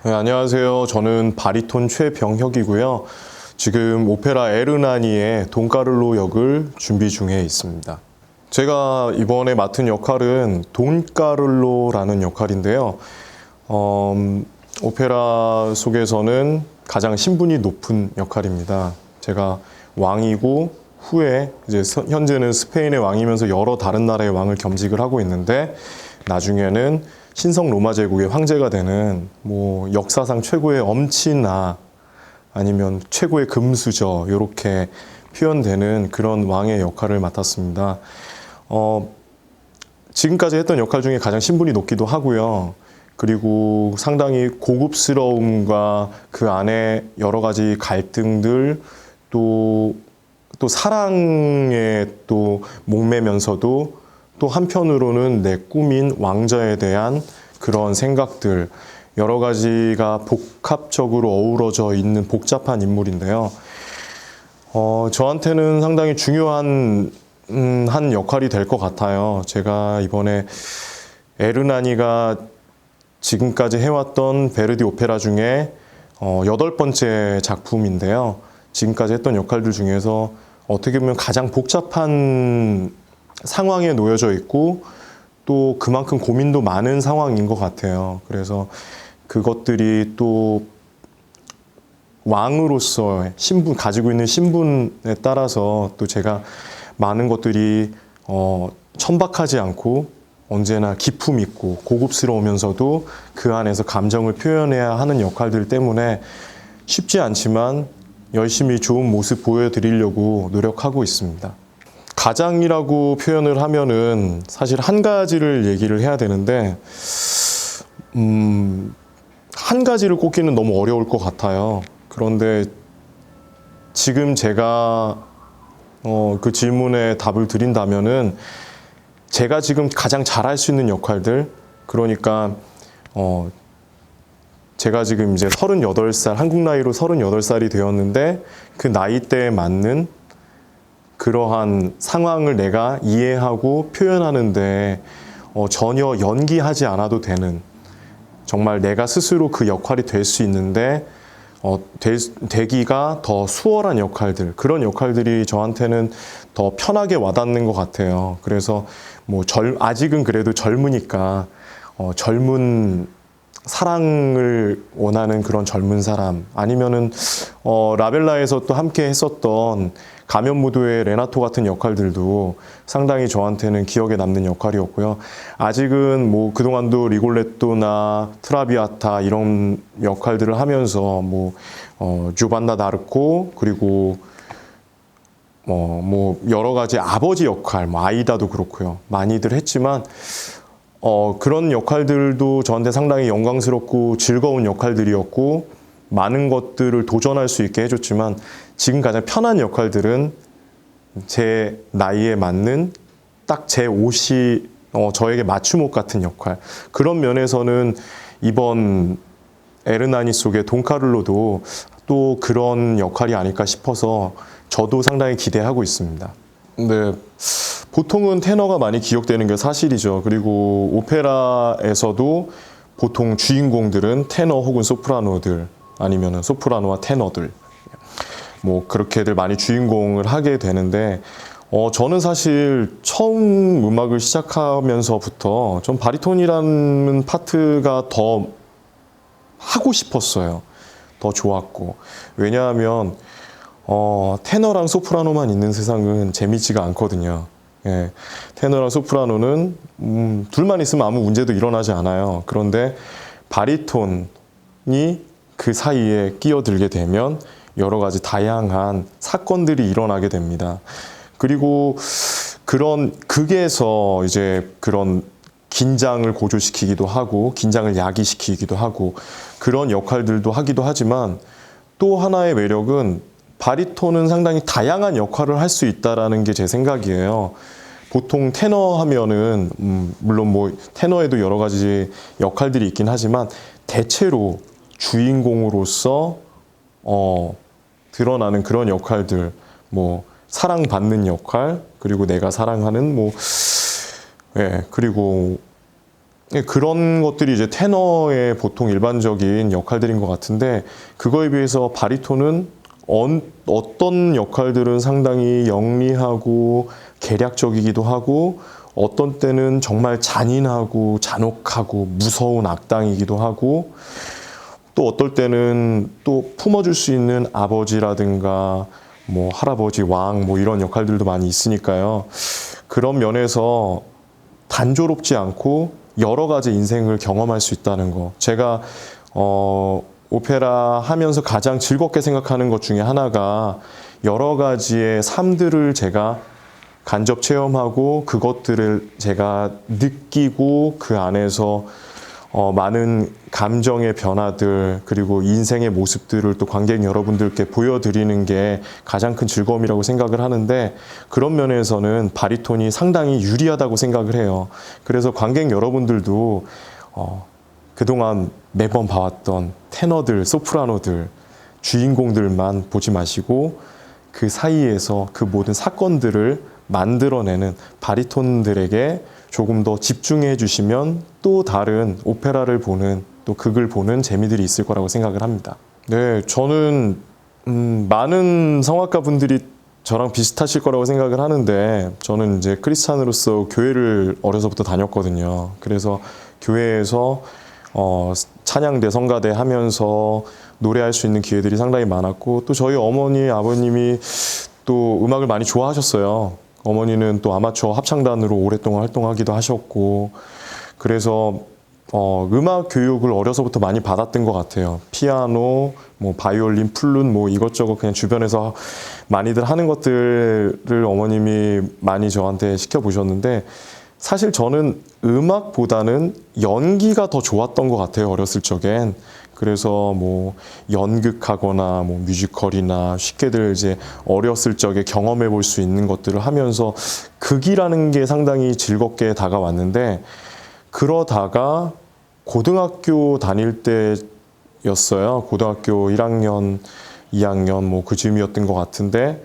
네, 안녕하세요. 저는 바리톤 최병혁이고요. 지금 오페라 에르나니의 돈까를로 역을 준비 중에 있습니다. 제가 이번에 맡은 역할은 돈까를로라는 역할인데요. 오페라 속에서는 가장 신분이 높은 역할입니다. 제가 왕이고 후에 이제 현재는 스페인의 왕이면서 여러 다른 나라의 왕을 겸직을 하고 있는데 나중에는 신성 로마 제국의 황제가 되는 뭐 역사상 최고의 엄친아 아니면 최고의 금수저 이렇게 표현되는 그런 왕의 역할을 맡았습니다. 지금까지 했던 역할 중에 가장 신분이 높기도 하고요. 그리고 상당히 고급스러움과 그 안에 여러 가지 갈등들 또 사랑에 또 목매면서도 또 한편으로는 내 꿈인 왕자에 대한 그런 생각들 여러 가지가 복합적으로 어우러져 있는 복잡한 인물인데요. 저한테는 상당히 중요한 한 역할이 될 것 같아요. 제가 이번에 에르나니가 지금까지 해왔던 베르디 오페라 중에 8번째 작품인데요. 지금까지 했던 역할들 중에서 어떻게 보면 가장 복잡한 상황에 놓여져 있고 또 그만큼 고민도 많은 상황인 것 같아요. 그래서 그것들이 또 왕으로서 신분, 가지고 있는 신분에 따라서 또 제가 많은 것들이 천박하지 않고 언제나 기품 있고 고급스러우면서도 그 안에서 감정을 표현해야 하는 역할들 때문에 쉽지 않지만 열심히 좋은 모습 보여드리려고 노력하고 있습니다. 가장이라고 표현을 하면은 사실 한 가지를 얘기를 해야 되는데 한 가지를 꼽기는 너무 어려울 것 같아요. 그런데 지금 제가 그 질문에 답을 드린다면은 제가 지금 가장 잘할 수 있는 역할들, 그러니까 제가 지금 이제 38살, 한국 나이로 38살이 되었는데 그 나이대에 맞는 그러한 상황을 내가 이해하고 표현하는데 전혀 연기하지 않아도 되는, 정말 내가 스스로 그 역할이 될 수 있는데 되기가 더 수월한 역할들, 그런 역할들이 저한테는 더 편하게 와닿는 것 같아요. 그래서 뭐 아직은 그래도 젊으니까 젊은 사랑을 원하는 그런 젊은 사람, 아니면은 라벨라에서 또 함께 했었던 가면무도의 레나토 같은 역할들도 상당히 저한테는 기억에 남는 역할이었고요. 아직은 뭐 그동안도 리골레토나 트라비아타 이런 역할들을 하면서 뭐 주반나 다르코, 그리고 뭐 여러 가지 아버지 역할, 뭐 아이다도 그렇고요. 많이들 했지만 그런 역할들도 저한테 상당히 영광스럽고 즐거운 역할들이었고 많은 것들을 도전할 수 있게 해줬지만 지금 가장 편한 역할들은 제 나이에 맞는 딱 제 옷이 저에게 맞춤옷 같은 역할, 그런 면에서는 이번 에르나니 속의 돈카를로도 또 그런 역할이 아닐까 싶어서 저도 상당히 기대하고 있습니다. 네, 보통은 테너가 많이 기억되는 게 사실이죠. 그리고 오페라에서도 보통 주인공들은 테너 혹은 소프라노들, 아니면 소프라노와 테너들, 뭐 그렇게들 많이 주인공을 하게 되는데 저는 사실 처음 음악을 시작하면서부터 전 바리톤이라는 파트가 더 하고 싶었어요. 더 좋았고. 왜냐하면 테너랑 소프라노만 있는 세상은 재미지가 않거든요. 예, 테너랑 소프라노는 둘만 있으면 아무 문제도 일어나지 않아요. 그런데 바리톤이 그 사이에 끼어들게 되면 여러 가지 다양한 사건들이 일어나게 됩니다. 그리고 그런 극에서 이제 그런 긴장을 고조시키기도 하고 긴장을 야기시키기도 하고 그런 역할들도 하기도 하지만 또 하나의 매력은 바리톤은 상당히 다양한 역할을 할 수 있다라는 게 제 생각이에요. 보통 테너 하면은 물론 뭐 테너에도 여러 가지 역할들이 있긴 하지만 대체로 주인공으로서 드러나는 그런 역할들, 뭐 사랑받는 역할, 그리고 내가 사랑하는 뭐 그리고 예, 그런 것들이 이제 테너의 보통 일반적인 역할들인 것 같은데, 그거에 비해서 바리톤은 어떤 역할들은 상당히 영리하고 계략적이기도 하고, 어떤 때는 정말 잔인하고 잔혹하고 무서운 악당이기도 하고, 또 어떨 때는 또 품어줄 수 있는 아버지라든가 뭐 할아버지, 왕 뭐 이런 역할들도 많이 있으니까요. 그런 면에서 단조롭지 않고 여러 가지 인생을 경험할 수 있다는 거. 제가 오페라 하면서 가장 즐겁게 생각하는 것 중에 하나가 여러 가지의 삶들을 제가 간접 체험하고 그것들을 제가 느끼고 그 안에서 많은 감정의 변화들 그리고 인생의 모습들을 또 관객 여러분들께 보여드리는 게 가장 큰 즐거움이라고 생각을 하는데, 그런 면에서는 바리톤이 상당히 유리하다고 생각을 해요. 그래서 관객 여러분들도 그동안 매번 봐왔던 테너들, 소프라노들, 주인공들만 보지 마시고 그 사이에서 그 모든 사건들을 만들어내는 바리톤들에게 조금 더 집중해 주시면 또 다른 오페라를 보는, 또 극을 보는 재미들이 있을 거라고 생각을 합니다. 네, 저는 많은 성악가 분들이 저랑 비슷하실 거라고 생각을 하는데, 저는 이제 크리스찬으로서 교회를 어려서부터 다녔거든요. 그래서 교회에서 찬양대, 성가대 하면서 노래할 수 있는 기회들이 상당히 많았고, 또 저희 어머니, 아버님이 또 음악을 많이 좋아하셨어요. 어머니는 또 아마추어 합창단으로 오랫동안 활동하기도 하셨고, 그래서 음악 교육을 어려서부터 많이 받았던 것 같아요. 피아노, 뭐 바이올린, 플룻, 뭐 이것저것 그냥 주변에서 많이들 하는 것들을 어머님이 많이 저한테 시켜보셨는데, 사실 저는 음악보다는 연기가 더 좋았던 것 같아요, 어렸을 적엔. 그래서 뭐 연극하거나 뭐 뮤지컬이나 쉽게들 이제 어렸을 적에 경험해 볼 수 있는 것들을 하면서 극이라는 게 상당히 즐겁게 다가왔는데, 그러다가 고등학교 다닐 때였어요. 고등학교 1학년, 2학년 뭐 그쯤이었던 것 같은데,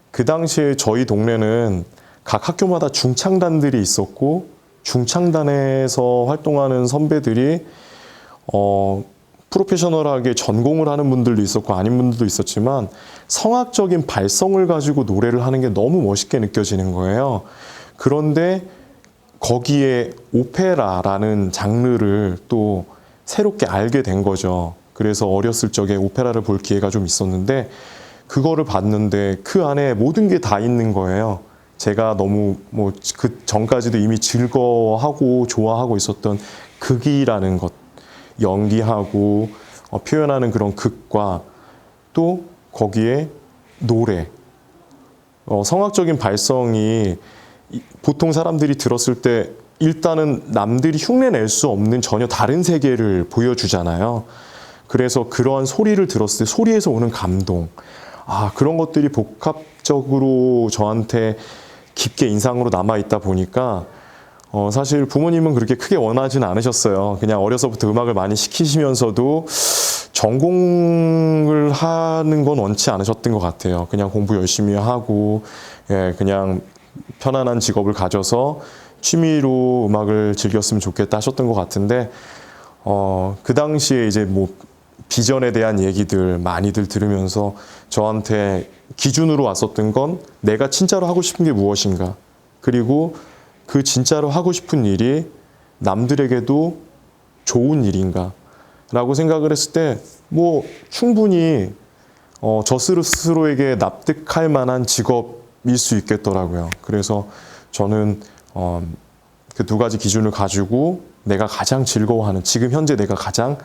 그 당시에 저희 동네는 각 학교마다 중창단들이 있었고, 중창단에서 활동하는 선배들이 프로페셔널하게 전공을 하는 분들도 있었고 아닌 분들도 있었지만, 성악적인 발성을 가지고 노래를 하는 게 너무 멋있게 느껴지는 거예요. 그런데 거기에 오페라라는 장르를 또 새롭게 알게 된 거죠. 그래서 어렸을 적에 오페라를 볼 기회가 좀 있었는데, 그거를 봤는데 그 안에 모든 게 다 있는 거예요. 제가 너무 뭐 그 전까지도 이미 즐거워하고 좋아하고 있었던 극이라는 것, 연기하고 표현하는 그런 극과 또 거기에 노래, 성악적인 발성이 보통 사람들이 들었을 때 일단은 남들이 흉내낼 수 없는 전혀 다른 세계를 보여주잖아요. 그래서 그러한 소리를 들었을 때 소리에서 오는 감동, 그런 것들이 복합적으로 저한테 깊게 인상으로 남아있다 보니까 사실 부모님은 그렇게 크게 원하지는 않으셨어요. 그냥 어려서부터 음악을 많이 시키시면서도 전공을 하는 건 원치 않으셨던 것 같아요. 그냥 공부 열심히 하고, 그냥 편안한 직업을 가져서 취미로 음악을 즐겼으면 좋겠다 하셨던 것 같은데, 그 당시에 이제 뭐 비전에 대한 얘기들 많이들 들으면서 저한테 기준으로 왔었던 건 내가 진짜로 하고 싶은 게 무엇인가, 그리고 그 진짜로 하고 싶은 일이 남들에게도 좋은 일인가 라고 생각을 했을 때 뭐 충분히 저 스스로에게 납득할 만한 직업일 수 있겠더라고요. 그래서 저는 그 두 가지 기준을 가지고 내가 가장 즐거워하는, 지금 현재 내가 가장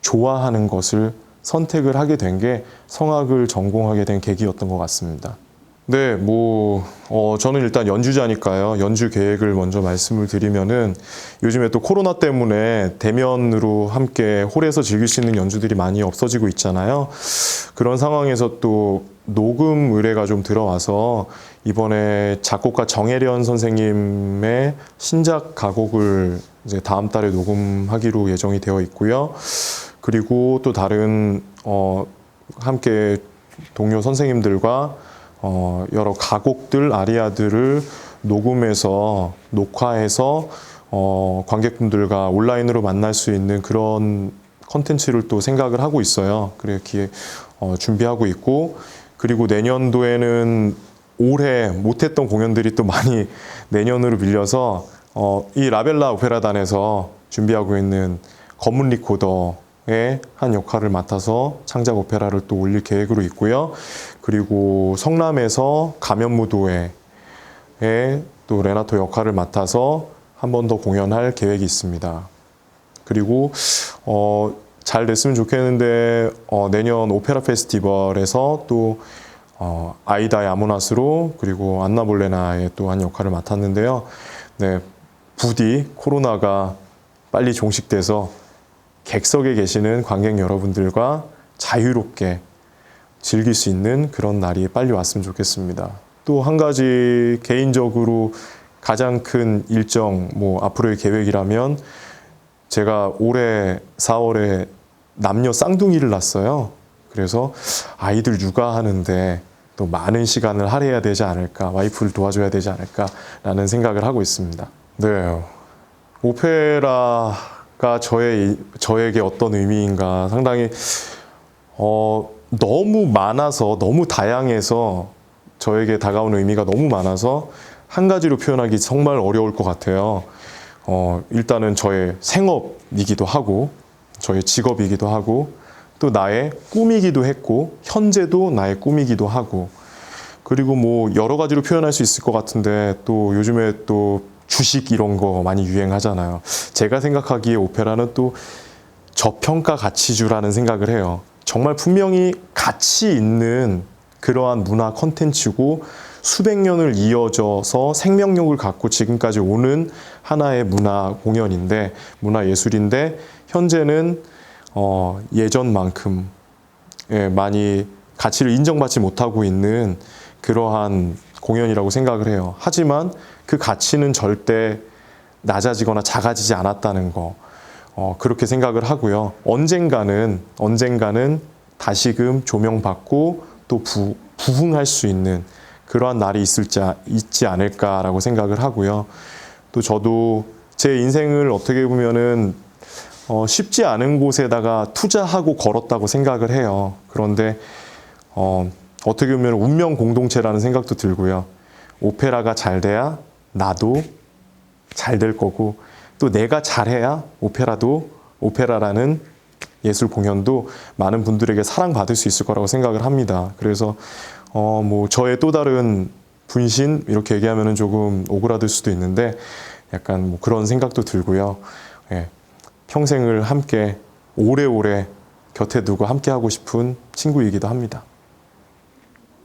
좋아하는 것을 선택을 하게 된 게 성악을 전공하게 된 계기였던 것 같습니다. 네, 저는 일단 연주자니까요. 연주 계획을 먼저 말씀을 드리면은, 요즘에 또 코로나 때문에 대면으로 함께 홀에서 즐길 수 있는 연주들이 많이 없어지고 있잖아요. 그런 상황에서 또 녹음 의뢰가 좀 들어와서 이번에 작곡가 정혜련 선생님의 신작 가곡을 이제 다음 달에 녹음하기로 예정이 되어 있고요. 그리고 또 다른 함께 동료 선생님들과 여러 가곡들, 아리아들을 녹음해서 녹화해서 관객분들과 온라인으로 만날 수 있는 그런 컨텐츠를 또 생각을 하고 있어요. 그렇게 준비하고 있고, 그리고 내년도에는 올해 못했던 공연들이 또 많이 내년으로 밀려서 이 라벨라 오페라단에서 준비하고 있는 검은 리코더의 한 역할을 맡아서 창작 오페라를 또 올릴 계획으로 있고요. 그리고 성남에서 가면무도회에 또 레나토 역할을 맡아서 한 번 더 공연할 계획이 있습니다. 그리고 잘 됐으면 좋겠는데 내년 오페라 페스티벌에서 또 아이다의 아모나스로, 그리고 안나 볼레나의 또 한 역할을 맡았는데요. 네, 부디 코로나가 빨리 종식돼서 객석에 계시는 관객 여러분들과 자유롭게 즐길 수 있는 그런 날이 빨리 왔으면 좋겠습니다. 또 한 가지 개인적으로 가장 큰 일정, 앞으로의 계획이라면, 제가 올해 4월에 남녀 쌍둥이를 낳았어요. 그래서 아이들 육아하는데 또 많은 시간을 할애해야 되지 않을까, 와이프를 도와줘야 되지 않을까라는 생각을 하고 있습니다. 네, 오페라가 저에게 어떤 의미인가, 상당히 너무 많아서, 너무 다양해서, 저에게 다가오는 의미가 너무 많아서 한 가지로 표현하기 정말 어려울 것 같아요. 일단은 저의 생업이기도 하고, 저의 직업이기도 하고, 또 나의 꿈이기도 했고, 현재도 나의 꿈이기도 하고, 그리고 여러 가지로 표현할 수 있을 것 같은데, 또 요즘에 또 주식 이런 거 많이 유행하잖아요. 제가 생각하기에 오페라는 또 저평가 가치주라는 생각을 해요. 정말 분명히 가치 있는 그러한 문화 콘텐츠고, 수백 년을 이어져서 생명력을 갖고 지금까지 오는 하나의 문화 공연인데, 문화 예술인데, 현재는 예전만큼 많이 가치를 인정받지 못하고 있는 그러한 공연이라고 생각을 해요. 하지만 그 가치는 절대 낮아지거나 작아지지 않았다는 거, 그렇게 생각을 하고요. 언젠가는 다시금 조명받고 또 부흥할 수 있는 그러한 날이 있지 않을까라고 생각을 하고요. 또 저도 제 인생을 어떻게 보면은 쉽지 않은 곳에다가 투자하고 걸었다고 생각을 해요. 그런데 어떻게 보면 운명 공동체라는 생각도 들고요. 오페라가 잘 돼야 나도 잘 될 거고, 또 내가 잘해야 오페라라는 예술 공연도 많은 분들에게 사랑받을 수 있을 거라고 생각을 합니다. 그래서 저의 또 다른 분신, 이렇게 얘기하면 조금 오그라들 수도 있는데, 약간 그런 생각도 들고요. 예, 평생을 함께 오래오래 곁에 두고 함께 하고 싶은 친구이기도 합니다.